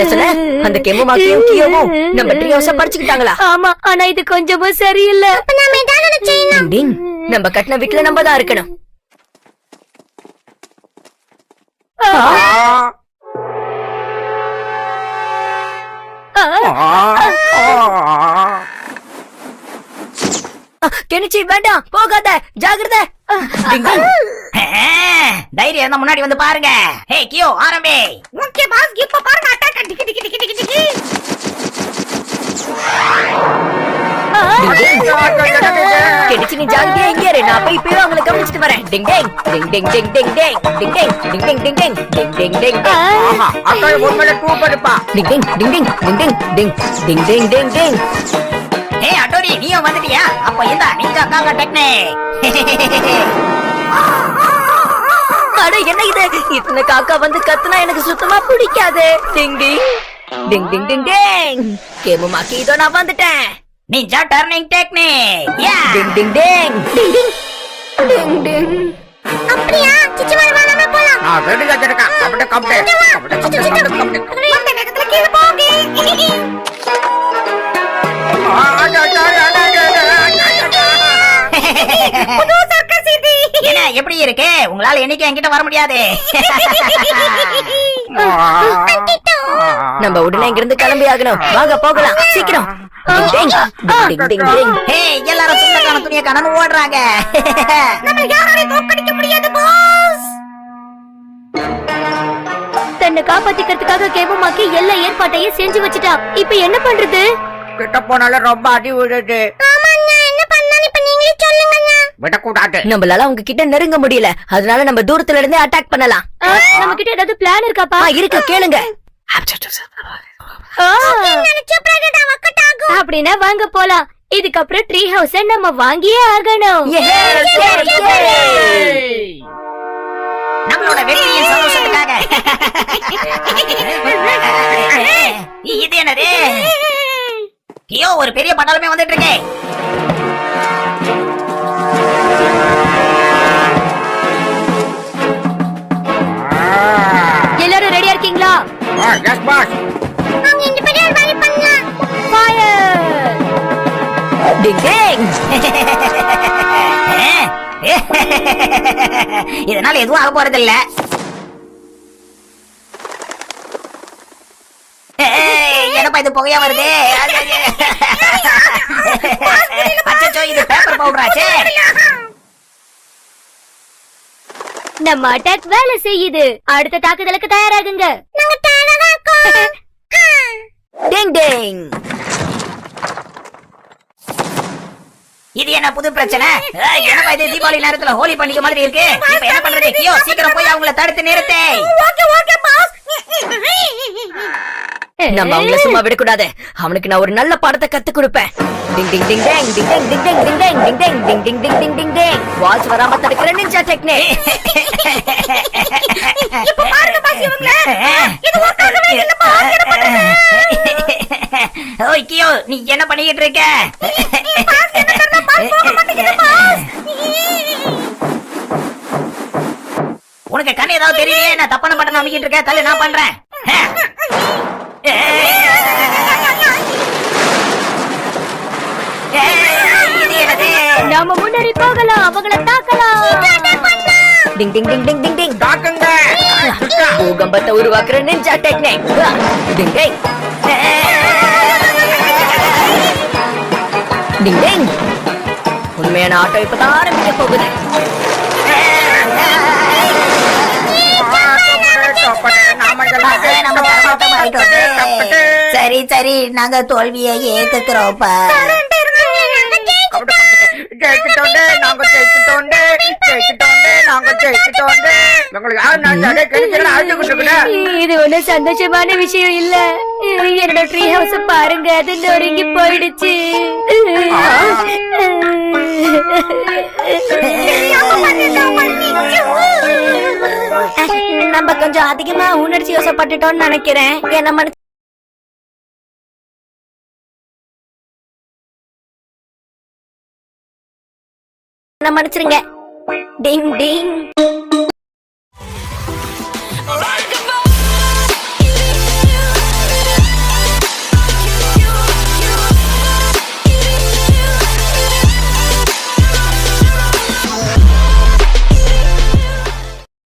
என்ன சொன்ன? அந்த கெம்முமாக்கியும் கியோவும் நம்ம ட்ரீ ஹவுஸ படிச்சுக்கிட்டாங்களா? ஆமா, ஆனா இது கொஞ்சமும் சரியில்லை. டிங் டிங். நம்ம கட்டின வீட்டுல நம்ம தான் இருக்கணும். கெனிச்சி வேண்டாம், போகாத, ஜாகிரதை. டிங் டிங். தைரியம் இருந்தா முன்னாடி வந்து பாருங்க. ஹே கியோ, ஆரம்பி. ஓகே பாஸ், இப்ப பாருங்க அட்டாக். டிக்கி டிக்கி டிக்கி டிக்கி டிக்கி. கெனிச்சி நீ ஜாகிரதையா இங்கே இரு. நான் போய் இப்பவே அவங்களை கவனிச்சிட்டு வரேன். டிங் டிங் டிங் டிங் டிங் டிங் டிங் டிங் டிங் டிங் டிங் டிங் டிங் டிங் டிங் டிங். ஆஹா, அக்கா உண்மையில சூப்பர் இருப்பா. டிங் டிங் டிங் டிங் டிங் டிங் டிங் டிங் டிங் டிங் டிங். ஹே அட்டோரி, நீயும் வந்துட்டியா? அப்ப இந்த நிஞ்சா காக்கா டெக்னிக். அட என்ன இது? இத்தனை காக்கா வந்து கத்துனா எனக்கு சுத்தமா பிடிக்காது. டிங் டிங் டிங் டிங் டிங் டிங். கேமுமாக்கி இதோ நான் வந்துட்டேன். Ninja turning technique. யா. டிங் டிங் டிங் டிங் டிங் டிங் டிங். அப்படியா? சிச்சு வா, நம்ம போலாம். நான் ரெடி வச்சிருக்கேன். அப்படியே கம்பெனி. அந்த நேரத்துல கீழ போங்க. புது சர்க்கஸ் இது. என்ன எப்படி இருக்கு? உங்களால என்னைக்கு என்கிட்ட வர முடியாது. நம்ம உடனே இங்கிருந்து கிளம்பி ஆகணும். வாங்க போகலாம், சீக்கிரம். டிங் டிங் டிங் டிங் டிங். ஹே எல்லாரும் துண்டக்கான துணியை காணன்னு ஓடுறாங்க. நம்ம யாரையும் தோற்கடிக்க முடியாது பாஸ். தன்னை காப்பாத்திக்கிறதுக்காக கேமுமாக்கி எல்லா ஏற்பாட்டையும் செஞ்சு வச்சுட்டான். இப்ப என்ன பண்றது? கிட்ட போனாலும் ரொம்ப அடி விடுது. ஆமாண்ணா, என்ன பண்ணலாம் இப்ப நீங்களே சொல்லுங்கண்ணா. விடக்கூடாது. நம்மளால அவங்க கிட்ட நெருங்க முடியல. அதனால நம்ம தூரத்துல இருந்தே அட்டாக் பண்ணலாம். நம்ம கிட்ட ஏதாவது பிளான் இருக்காப்பா? இருக்கு, கேளுங்க. நினைச்ச பிறகுதான் ஒர்க் ஆகும். அப்படின்னா வாங்க போலாம். இதுக்கப்புறம் ட்ரீ ஹவுஸ நம்ம வாங்கியே ஆகணும். நம்மளோட வெற்றியின் சந்தோஷத்துக்காக. இது என்னது? ஐயோ, ஒரு பெரிய பட்டாளமே வந்துட்டு இருக்கே. எல்லாரும் ரெடியா இருக்கீங்களா? Yes boss. அவங்க இந்த பெரிய வேலை பண்ணலாம். ஃபயர்! டிங் டிங். இதனால எதுவும் ஆக போறது இல்ல. என்னப்பா இது புகையா வருது? அச்சச்சோ, இது பேப்பர் பவுடராச்சே. நம்ம அட்டாக் வேலை செய்யுது. அடுத்த தாக்குதலுக்கு தயாராகுங்க. நாங்க தயாரா இருக்கோம். டிங் டிங். இது என்ன புது பிரச்சனை? என்னப்பா இது தீபாவளி நேரத்துல ஹோலி பண்டிகை மாதிரி இருக்கு. இப்ப என்ன பண்றது? கியோ, சீக்கிரம் போய் அவங்கள தடுத்து நிறுத்து. Okay okay boss. நம்ம அவங்கள சும்மா விடக்கூடாது. அவனுக்கு நான் ஒரு நல்ல பாடத்தை கத்து கொடுப்பேன். டிங் டிங் டிங் டிங் டிங் டிங் டிங் டிங் டிங் டிங் டிங் டிங் டிங் டிங் டிங் டிங் டிங். வாட்ச் வராம தடுக்கிற நிஞ்சா டெக்னிக். இப்ப பாருங்க பாஸ் இவங்கள. இது ஒர்க் ஆகவே இல்ல பாஸ். என்ன பண்றது? ஓய் கியோ, நீ என்ன பண்ணிட்டு இருக்க? பாஸ் என்ன பண்ணா பாஸ் போக மாட்டேங்குது பாஸ். உனக்கு கண்ணு ஏதாவது தெரியலையே? நான் தப்பான பட்டன் அமைக்கிட்டு இருக்கேன். தள்ளு, நான் பண்றேன். இது என்னது? நாம முன்னேறி போகலாம். அவங்கள தாக்கலாம். டிங் டிங் டிங் டிங் டிங் டிங். தாக்குங்க. பூகம்பத்தை உருவாக்குற நிஞ்சா டெக்னிக். டிங் டிங் டிங் டிங். உண்மையான ஆட்டோ இப்பதான் ஆரம்பிக்க போகுது. நம்ம தரமாட்டம் ஆயிட்டோம். சரி சரி, நாங்க தோல்வியை ஏத்துக்கிறோம்ப்பா. ஜெயிச்சுட்டோண்டே, நாங்க ஜெயிச்சுட்டோண்டே, ஜெயிச்சுட்டோண்டே, நாங்க ஜெயிச்சுட்டோண்டே. எங்களுக்கு யாரு நினைச்சாலே கெடுக்கலாம் அழுதுகிட்டு இருக்குடா. இது ஒண்ணும் சந்தோஷமான விஷயம் இல்ல. என்னோட ட்ரீ ஹவுஸ் பாருங்க, அது நொறுங்கி போயிடுச்சு. நம்ம கொஞ்சம் அதிகமா உணர்ச்சி வசப்பட்டுட்டோம்னு நினைக்கிறேன். என்ன மன்னிச்சிருங்க. டிங் டிங்.